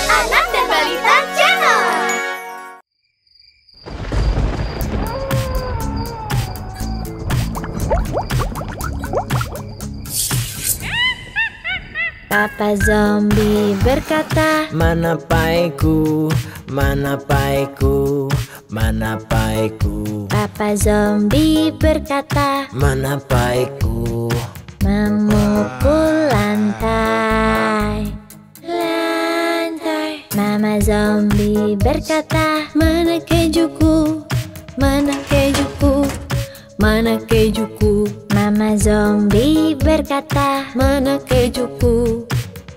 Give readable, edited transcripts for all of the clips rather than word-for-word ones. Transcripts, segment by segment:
Anak dan Balita Channel. Papa Zombie berkata, mana paiku, mana paiku, mana paiku. Papa Zombie berkata, Mana paiku. memukul lantai. Lantai. Mama Zombie berkata, mana kejuku, mana kejuku, mana kejuku. Mama Zombie berkata, mana kejuku,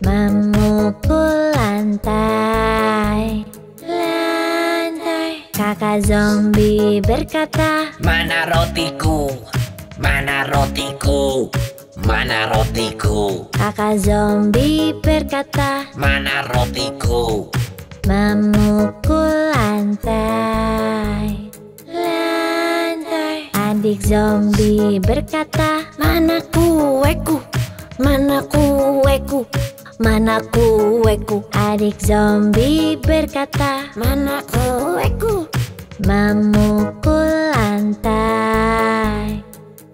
memukul lantai. Lantai. Kakak Zombie berkata, Mana rotiku, mana rotiku, mana rotiku. Kakak Zombie berkata, Mana rotiku. memukul lantai. Lantai. Adik Zombie berkata, mana kueku, mana kueku, mana kueku. Adik Zombie berkata, mana kueku, memukul lantai.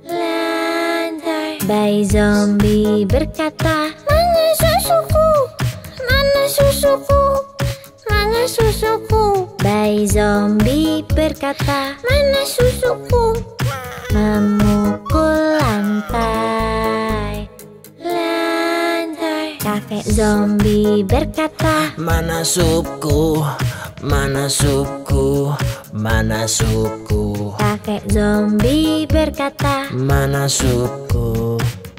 Lantai. Bayi Zombie berkata, mana susuku, mana susuku, mana susuku. Bayi Zombie berkata, mana susuku, memukul lantai. Lantai. Kakek Zombie berkata, Mana supku, mana supku, mana supku. Kakek Zombie berkata, Mana supku.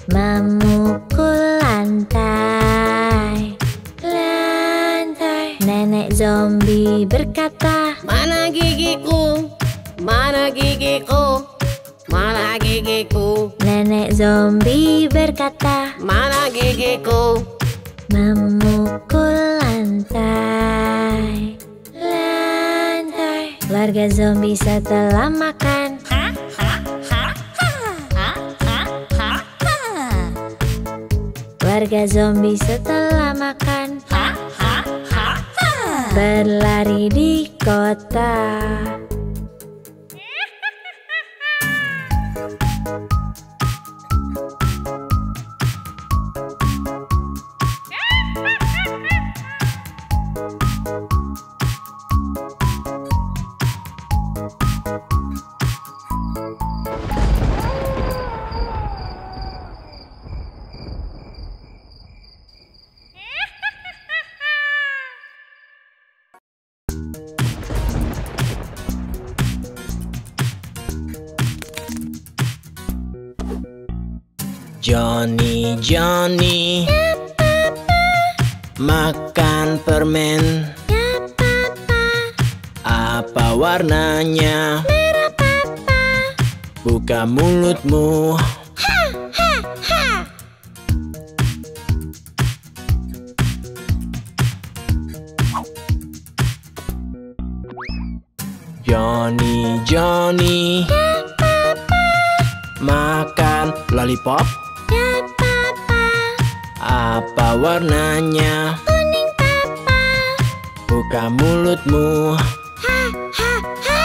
memukul lantai. Lantai. Nenek Zombie berkata, Mana gigiku, mana gigiku, mana gigiku, Nenek Zombie berkata, mana gigiku. memukul lantai. Lantai. Keluarga Zombie setelah makan. Keluarga Zombie setelah makan berlari di kota. Johnny, Johnny, makan permen. Ya papa, Apa warnanya? merah papa. Buka mulutmu. Johnny, Johnny, makan lollipop. Ya papa, Apa warnanya? kuning papa. Buka mulutmu. Ha ha ha.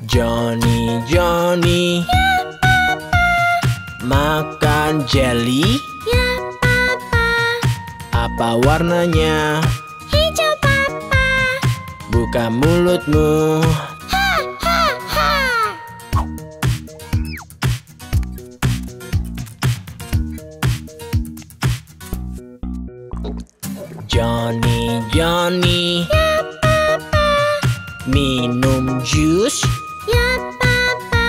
Johnny, Johnny, makan jelly. Ya papa, Apa warnanya? hijau papa. Buka mulutmu. Ha ha ha. Johnny, Johnny, minum jus. Ya papa,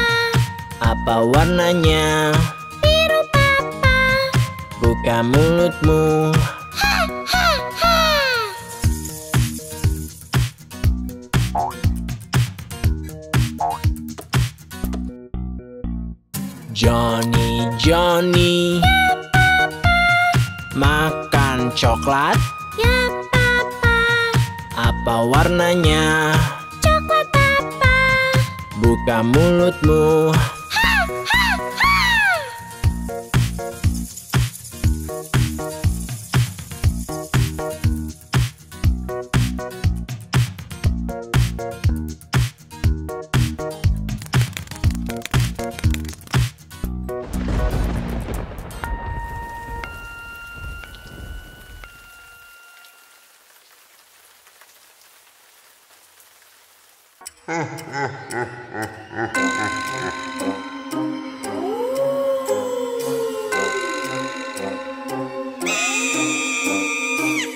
Apa warnanya? biru papa. Buka mulutmu. Ha ha ha. Johnny, Johnny. Makan coklat. Ya, Papa. Apa warnanya? Coklat, Papa. Buka mulutmu.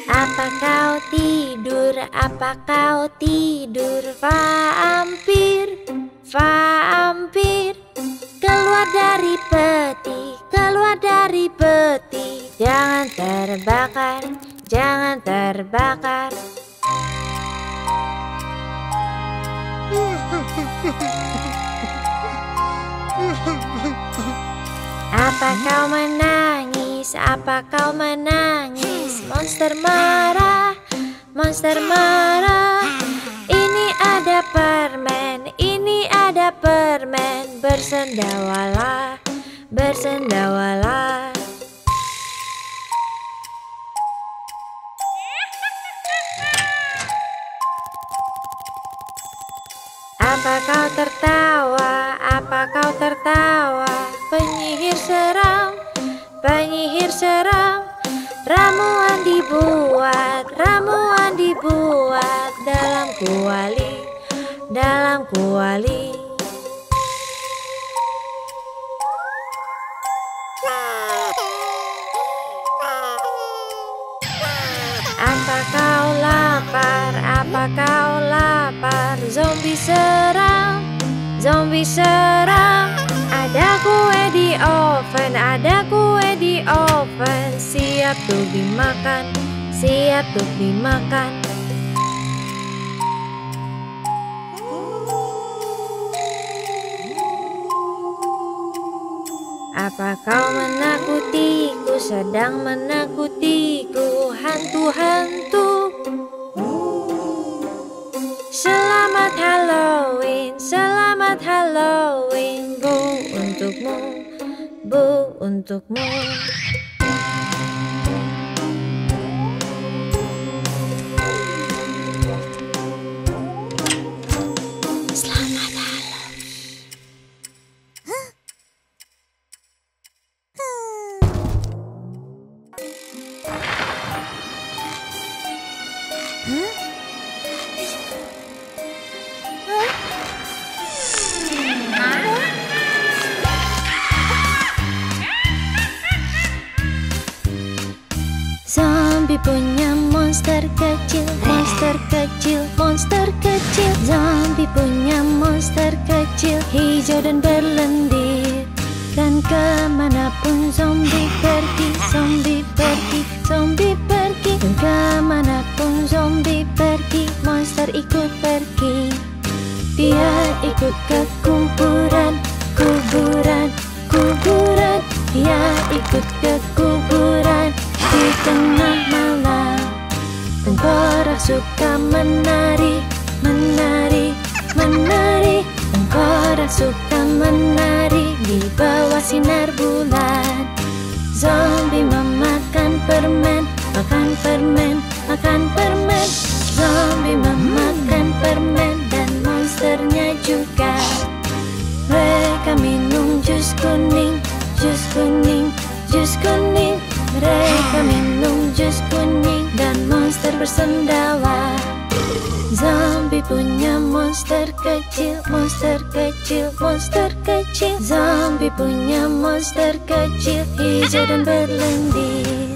Apa kau tidur? Apa kau tidur? Vampir, vampir. Keluar dari peti, keluar dari peti. Jangan terbakar, jangan terbakar. Apa kau menangis? Apa kau menangis? Monster marah, monster marah. Ini ada permen, ini ada permen. Bersendawalah, bersendawalah. Apa kau tertawa? Apa kau tertawa? Penyihir seram, penyihir seram. Ramuan dibuat, ramuan dibuat dalam kuali, dalam kuali. Apa kau lapar? Apa kau lapar? Zombie serang, zombie serang. Ada kue di oven, ada kue di oven. Siap tuh dimakan, siap tuh dimakan. Apa kau menakutiku, sedang menakutiku, hantu-hantu? Selamat Halloween, selamat Halloween. Bu untukmu, bu untukmu. Selamat Halloween. Zombie punya monster kecil, monster kecil, monster kecil. Zombie punya monster kecil, hijau dan berlendir. Dan kemanapun zombie pergi, zombie pergi, zombie pergi. Dan kemanapun zombie pergi, monster ikut pergi. Dia ikut ke kuburan, kuburan, kuburan. Dia ikut ke kuburan di tengah malam. Tengkorak suka menari, menari, menari. Tengkorak suka menari di bawah sinar bulan. Zombie memakan permen, makan permen, makan permen. Zombie memakan permen dan monsternya juga. Mereka minum jus kuning, jus kuning, jus kuning. Mereka minum jus kuning dan monster bersendawa. Zombie punya monster kecil, monster kecil, monster kecil. Zombie punya monster kecil, hijau dan berlendir.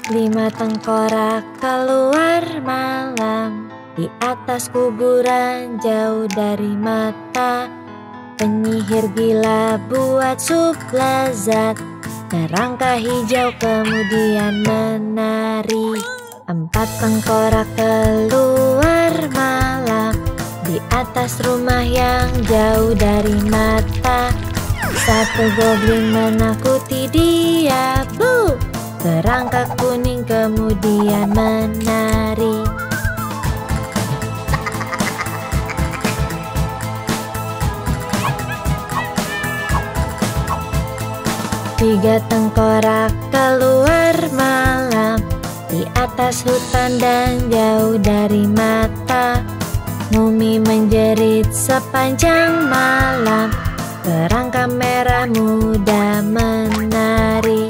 5 tengkorak keluar malam, di atas kuburan jauh dari mata. Penyihir gila buat sup lezat, kerangka hijau kemudian menari. 4 tengkorak keluar malam, di atas rumah yang jauh dari mata. 1 goblin menakuti dia, bu. Kerangka kuning kemudian menari. Tiga tengkorak keluar malam, di atas hutan dan jauh dari mata. Mumi menjerit sepanjang malam, kerangka merah muda menari.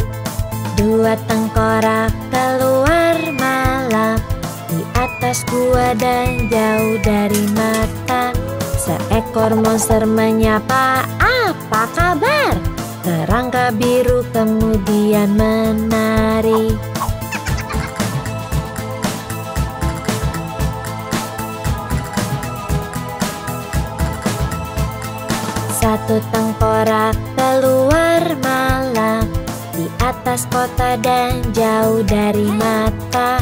2 tengkorak keluar malam, di atas gua dan jauh dari mata. Seekor monster menyapa, apa kabar? Kerangka biru kemudian menari. Satu tengkorak keluar malam, di atas kota dan jauh dari mata.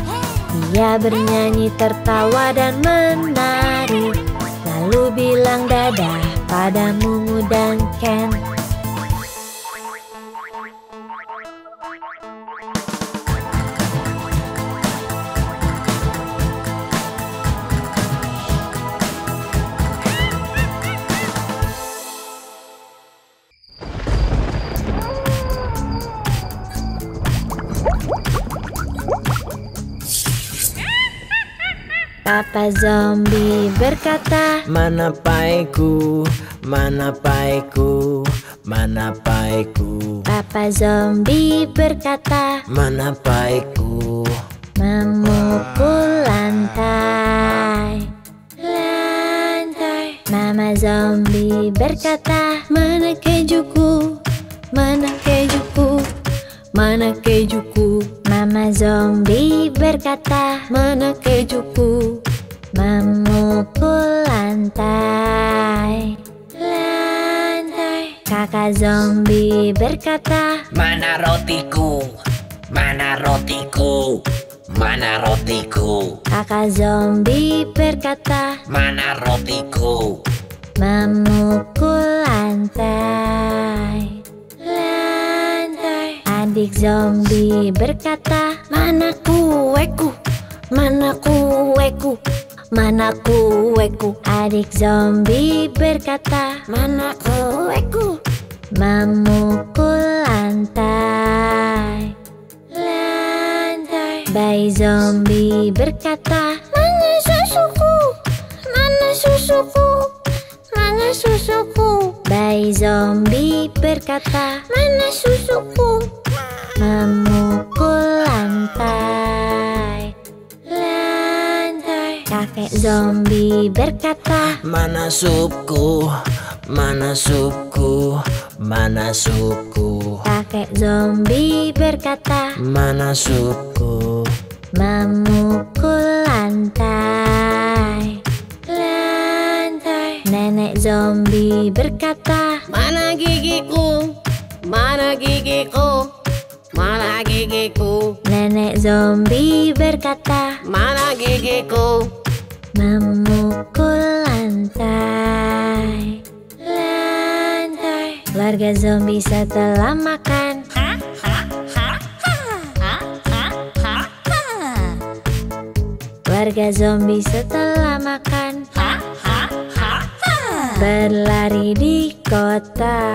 Dia bernyanyi, tertawa dan menari, lalu bilang dadah pada Mumu dan Ken. Papa Zombie berkata, mana paiku, mana paiku, mana paiku. Papa Zombie berkata, mana paiku. Memukul lantai, lantai. Mama Zombie berkata, mana kejuku, mana kejuku, mana kejuku. Mama Zombie berkata, mana kejuku. Memukul lantai, lantai. Kakak Zombie berkata, Mana rotiku? Mana rotiku? Mana rotiku? Kakak Zombie berkata, Mana rotiku? memukul lantai, lantai. Adik Zombie berkata, mana kueku, mana kueku, mana kueku. Adik Zombie berkata, mana kueku. Memukul lantai, lantai. Bayi Zombie berkata, mana susuku, mana susuku, mana susuku. Bayi Zombie berkata, mana susuku. Memukul lantai, lantai. Kakek Zombie berkata, Mana supku, mana supku, mana supku. Kakek Zombie berkata, Mana supku. memukul lantai, lantai. Nenek Zombie berkata, Mana gigiku? Mana gigiku? Mana gigiku? Nenek Zombie berkata, Mana gigiku? memukul lantai, lantai. Keluarga zombie setelah makan, keluarga zombie setelah makan, berlari di kota.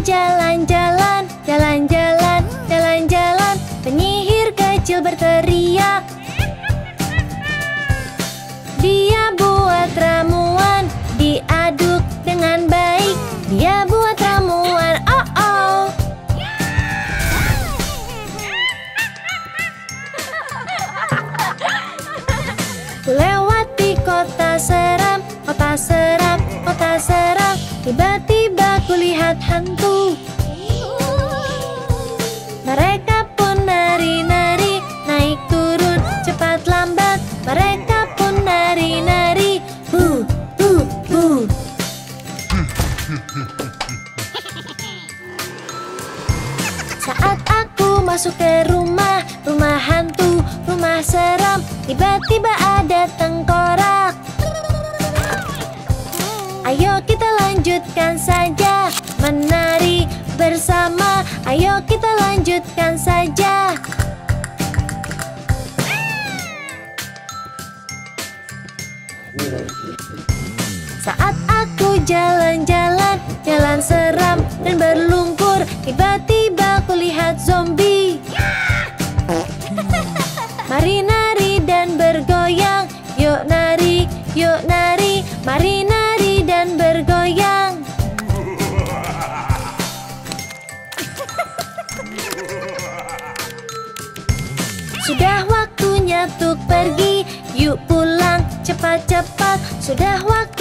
jalan-jalan, jalan-jalan, jalan-jalan. Penyihir kecil berteriak. Dia buat ramuan, diaduk dengan baik. Dia buat ramuan, oh oh. Lewati kota seram, kota seram, kota seram. Tiba-tiba kulihat hantu. Mereka pun nari-nari, naik turun, cepat lambat. Mereka pun nari-nari, bu, bu, bu. Saat aku masuk ke rumah, rumah hantu, rumah seram. Tiba-tiba ada tengkorak. Ayo kita lanjutkan saja menari bersama. Ayo kita lanjutkan saja. Saat aku jalan-jalan, jalan seram dan berlumpur. Tiba-tiba kulihat zombie. Mari nari dan bergoyang. Yuk nari, yuk nari. Mari nari dan bergoyang. Sudah waktunya untuk pergi. Yuk pulang cepat-cepat. Sudah waktu